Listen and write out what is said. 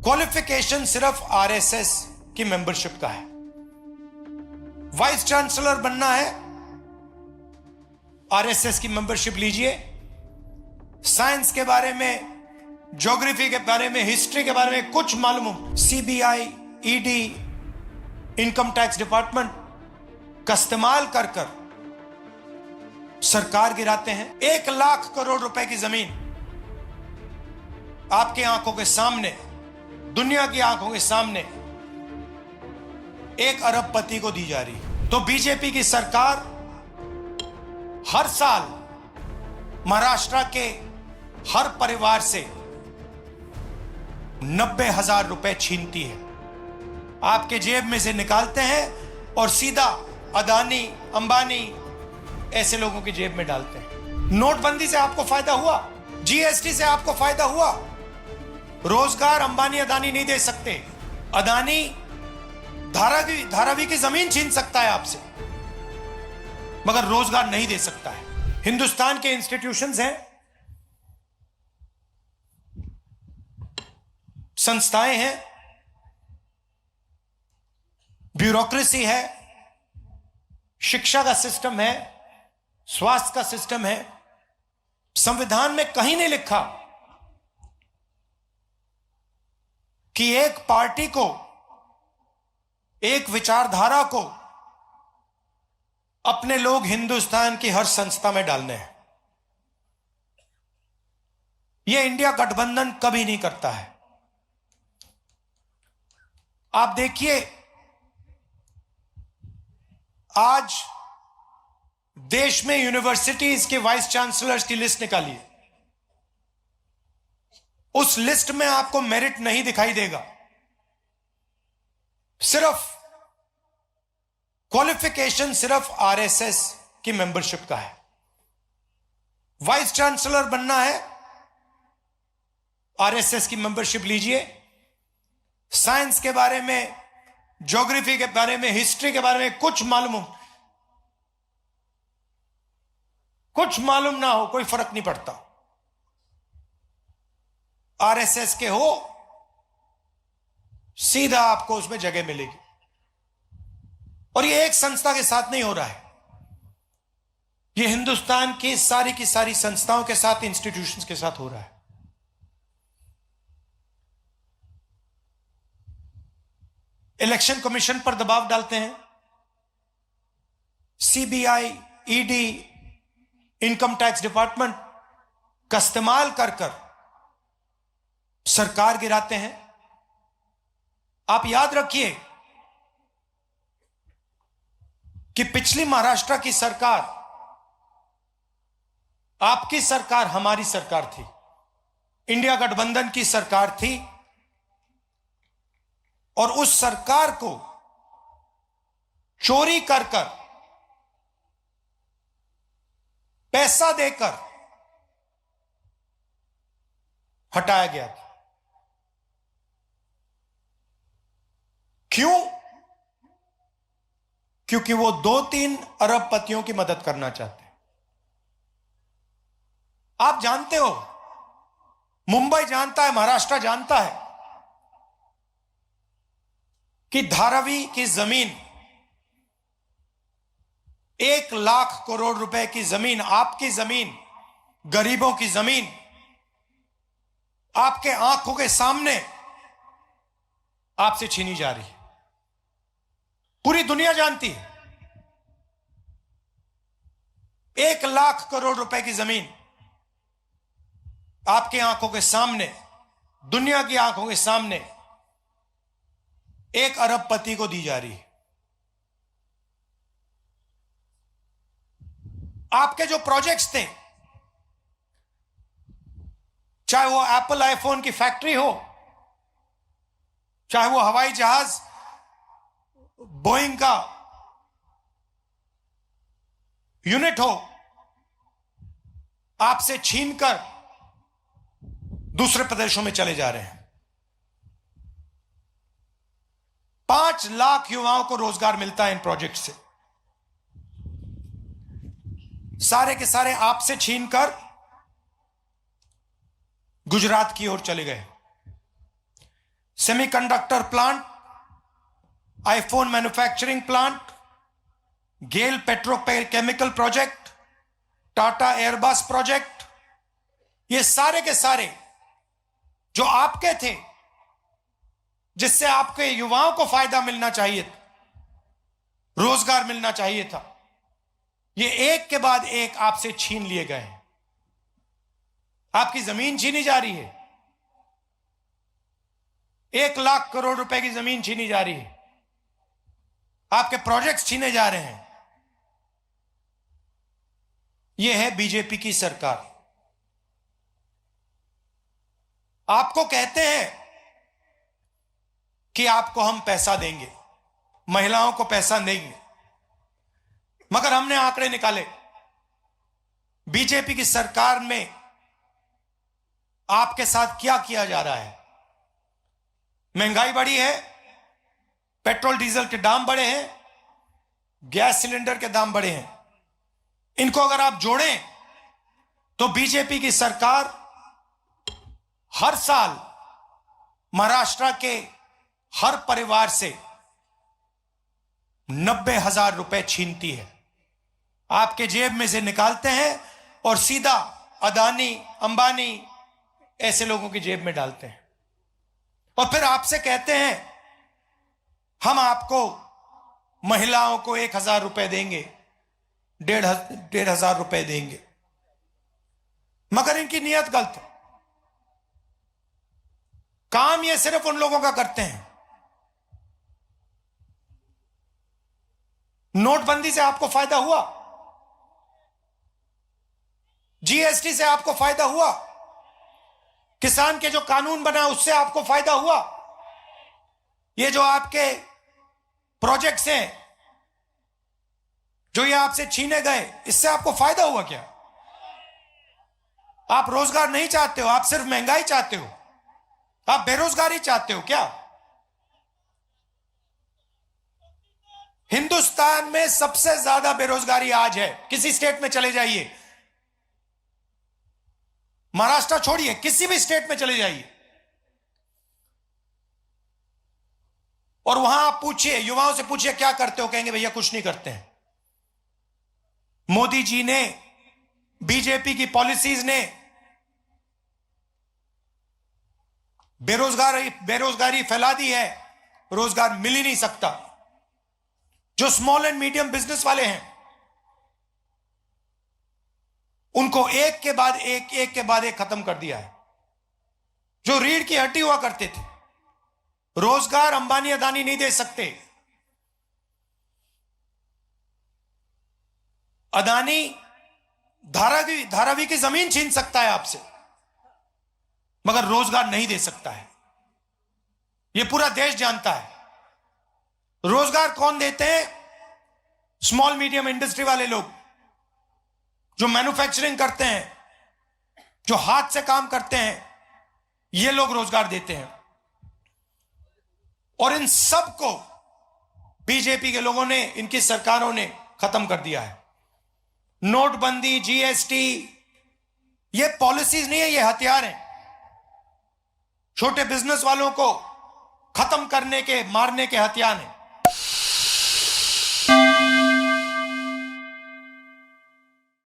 Qualification सिर्फ RSS की membership का है। वाइस चांसलर बनना है, आरएसएस की मेंबरशिप लीजिए। साइंस के बारे में, ज्योग्राफी के बारे में, हिस्ट्री के बारे में कुछ मालूम हो, CBI, ED, income tax department का इस्तेमाल कर कर सरकार गिराते हैं। 1 लाख करोड़ रुपए की जमीन आपकी आंखों के सामने, दुनिया की आंखों के सामने 1 अरबपति को दी जा रही है। तो बीजेपी की सरकार हर साल महाराष्ट्र के हर परिवार से 90,000 रुपए छीनती है, आपके जेब में से निकालते हैं और सीधा अदानी, अंबानी ऐसे लोगों की जेब में डालते हैं। नोटबंदी से आपको फायदा हुआ, जीएसटी से आपको फायदा हुआ। रोजगार अंबानी अदानी नहीं दे सकते। अदानी धारावी की जमीन छीन सकता है आपसे, मगर रोजगार नहीं दे सकता है। हिंदुस्तान के इंस्टीट्यूशंस हैं, संस्थाएं हैं, ब्यूरोक्रेसी है, शिक्षा का सिस्टम है, स्वास्थ्य का सिस्टम है। संविधान में कहीं नहीं लिखा कि एक पार्टी को, एक विचारधारा को अपने लोग हिंदुस्तान की हर संस्था में डालने हैं। यह इंडिया गठबंधन कभी नहीं करता है। आप देखिए, आज देश में यूनिवर्सिटीज के वाइस चांसलर्स की लिस्ट निकाली है। उस लिस्ट में आपको मेरिट नहीं दिखाई देगा, सिर्फ क्वालिफिकेशन सिर्फ आरएसएस की मेंबरशिप का है। वाइस चांसलर बनना है, आरएसएस की मेंबरशिप लीजिए। साइंस के बारे में, ज्योग्राफी के बारे में, हिस्ट्री के बारे में कुछ मालूम हो, कुछ मालूम ना हो, कोई फर्क नहीं पड़ता। आरएसएस के हो, सीधा आपको उसमें जगह मिलेगी। और ये एक संस्था के साथ नहीं हो रहा है, ये हिंदुस्तान की सारी संस्थाओं के साथ, इंस्टीट्यूशंस के साथ हो रहा है। इलेक्शन कमीशन पर दबाव डालते हैं, CBI, ED, income tax department का इस्तेमाल कर कर सरकार गिराते हैं। आप याद रखिए कि पिछली महाराष्ट्र की सरकार, आपकी सरकार, हमारी सरकार थी, इंडिया गठबंधन की सरकार थी, और उस सरकार को चोरी कर कर, पैसा देकर हटाया गया था। क्यों? क्योंकि वो 2-3 अरबपतियों की मदद करना चाहते हैं। आप जानते हो, मुंबई जानता है, महाराष्ट्र जानता है कि धारावी की जमीन, 1 लाख करोड़ रुपए की जमीन, आपकी जमीन, गरीबों की जमीन, आपके आंखों के सामने आपसे छीनी जा रही है। पूरी दुनिया जानती है। 1 लाख करोड़ रुपए की जमीन आपके आंखों के सामने, दुनिया की आंखों के सामने 1 अरबपति को दी जा रही है। आपके जो प्रोजेक्ट्स थे, चाहे वो एप्पल आईफोन की फैक्ट्री हो, चाहे वो हवाई जहाज बोइंग का यूनिट हो, आपसे छीनकर दूसरे प्रदेशों में चले जा रहे हैं। 5 लाख युवाओं को रोजगार मिलता है इन प्रोजेक्ट से। सारे के सारे आपसे छीनकर गुजरात की ओर चले गए। Semiconductor plant, iPhone manufacturing plant, GAIL petrochemical project, Tata Airbus project, ये सारे के सारे जो आपके थे, जिससे आपके युवाओं को फायदा मिलना चाहिए था, रोजगार मिलना चाहिए था, ये एक के बाद एक आपसे छीन लिए गए हैं। आपकी जमीन छीनी जा रही है, 1 लाख करोड़ रुपए की जमीन छीनी जा रही है, आपके प्रोजेक्ट्स छीने जा रहे हैं। यह है बीजेपी की सरकार। आपको कहते हैं कि आपको हम पैसा देंगे, महिलाओं को पैसा देंगे, मगर हमने आंकड़े निकाले, बीजेपी की सरकार में आपके साथ क्या किया जा रहा है। महंगाई बढ़ी है, पेट्रोल डीजल के दाम बढ़े हैं, गैस सिलेंडर के दाम बढ़े हैं। इनको अगर आप जोड़ें तो बीजेपी की सरकार हर साल महाराष्ट्र के हर परिवार से 90,000 रुपए छीनती है, आपके जेब में से निकालते हैं और सीधा अदानी, अंबानी ऐसे लोगों की जेब में डालते हैं, और फिर आपसे कहते हैं हम आपको महिलाओं को 1,000 रुपए देंगे, 1,500 रुपए देंगे। मगर इनकी नीयत गलत है। काम ये सिर्फ उन लोगों का करते हैं। नोटबंदी से आपको फायदा हुआ, जीएसटी से आपको फायदा हुआ, किसान के जो कानून बना उससे आपको फायदा हुआ, ये जो आपके प्रोजेक्ट्स हैं जो ये आपसे छीने गए, इससे आपको फायदा हुआ क्या? आप रोजगार नहीं चाहते हो, आप सिर्फ महंगाई चाहते हो, आप बेरोजगारी चाहते हो क्या? हिंदुस्तान में सबसे ज्यादा बेरोजगारी आज है। किसी स्टेट में चले जाइए, महाराष्ट्र छोड़िए, किसी भी स्टेट में चले जाइए और वहां आप पूछिए, युवाओं से पूछिए क्या करते हो, कहेंगे भैया कुछ नहीं करते हैं। मोदी जी ने, बीजेपी की पॉलिसीज ने बेरोजगारी फैला दी है, रोजगार मिल ही नहीं सकता। जो स्मॉल एंड मीडियम बिजनेस वाले हैं उनको एक के बाद एक खत्म कर दिया है। जो रीढ़ की हड्डी हुआ करते थे, रोजगार अंबानी अदानी नहीं दे सकते। अदानी धारावी की जमीन छीन सकता है आपसे, मगर रोजगार नहीं दे सकता है। यह पूरा देश जानता है। रोजगार कौन देते हैं? स्मॉल मीडियम इंडस्ट्री वाले लोग, जो मैन्युफैक्चरिंग करते हैं, जो हाथ से काम करते हैं, ये लोग रोजगार देते हैं। और इन सब को बीजेपी के लोगों ने, इनकी सरकारों ने खत्म कर दिया है। नोटबंदी, जीएसटी, ये पॉलिसीज नहीं है, ये हथियार हैं। छोटे बिजनेस वालों को खत्म करने के, मारने के हथियार हैं।